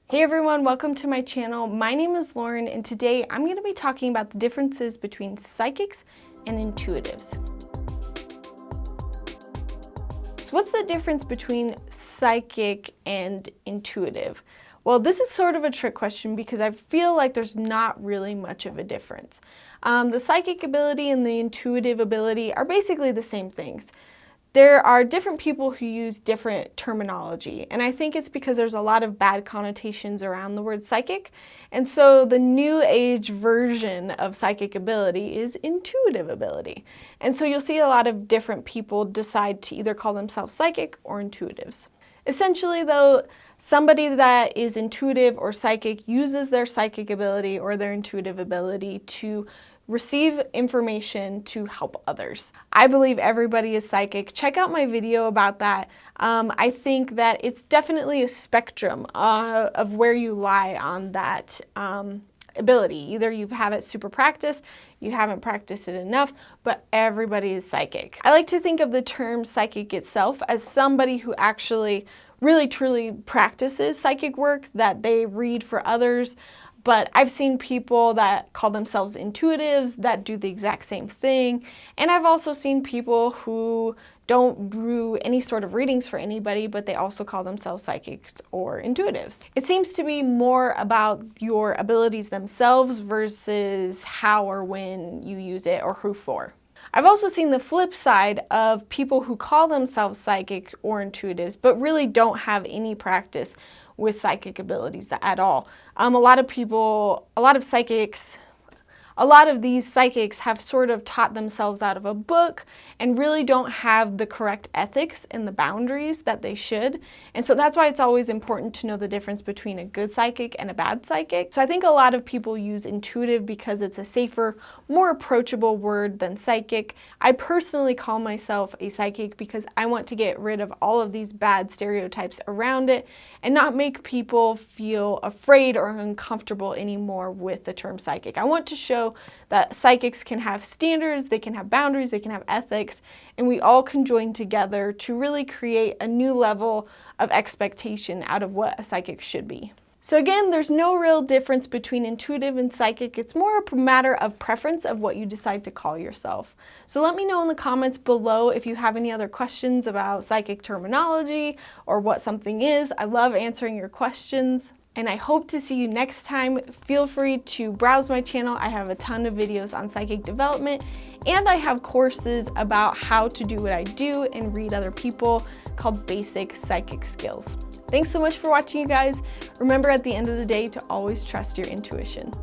Hey everyone, welcome to my channel. My name is Lauren and today I'm going to be talking about the differences between psychics and intuitives. So what's the difference between psychic and intuitive? Well, this is sort of a trick question because I feel like there's not really much of a difference. The psychic ability and the intuitive ability are basically the same things. There are different people who use different terminology, and I think it's because there's a lot of bad connotations around the word psychic, and so the new age version of psychic ability is intuitive ability. And so you'll see a lot of different people decide to either call themselves psychic or intuitives. Essentially though, somebody that is intuitive or psychic uses their psychic ability or their intuitive ability to receive information to help others. I believe everybody is psychic. Check out my video about that. I think that it's definitely a spectrum of where you lie on that ability. Either you have it super practiced, you haven't practiced it enough, but everybody is psychic. I like to think of the term psychic itself as somebody who actually really truly practices psychic work, that they read for others. But I've seen people that call themselves intuitives that do the exact same thing. And I've also seen people who don't do any sort of readings for anybody, but they also call themselves psychics or intuitives. It seems to be more about your abilities themselves versus how or when you use it or who for. I've also seen the flip side of people who call themselves psychic or intuitives, but really don't have any practice with psychic abilities at all. A lot of these psychics have sort of taught themselves out of a book and really don't have the correct ethics and the boundaries that they should. And so that's why it's always important to know the difference between a good psychic and a bad psychic. So I think a lot of people use intuitive because it's a safer, more approachable word than psychic. I personally call myself a psychic because I want to get rid of all of these bad stereotypes around it and not make people feel afraid or uncomfortable anymore with the term psychic. I want to show that psychics can have standards, they can have boundaries, they can have ethics, and we all can join together to really create a new level of expectation out of what a psychic should be. So again, there's no real difference between intuitive and psychic. It's more a matter of preference of what you decide to call yourself. So let me know in the comments below if you have any other questions about psychic terminology or what something is. I love answering your questions. And I hope to see you next time. Feel free to browse my channel. I have a ton of videos on psychic development, and I have courses about how to do what I do and read other people called Basic Psychic Skills. Thanks so much for watching, you guys. Remember, at the end of the day, to always trust your intuition.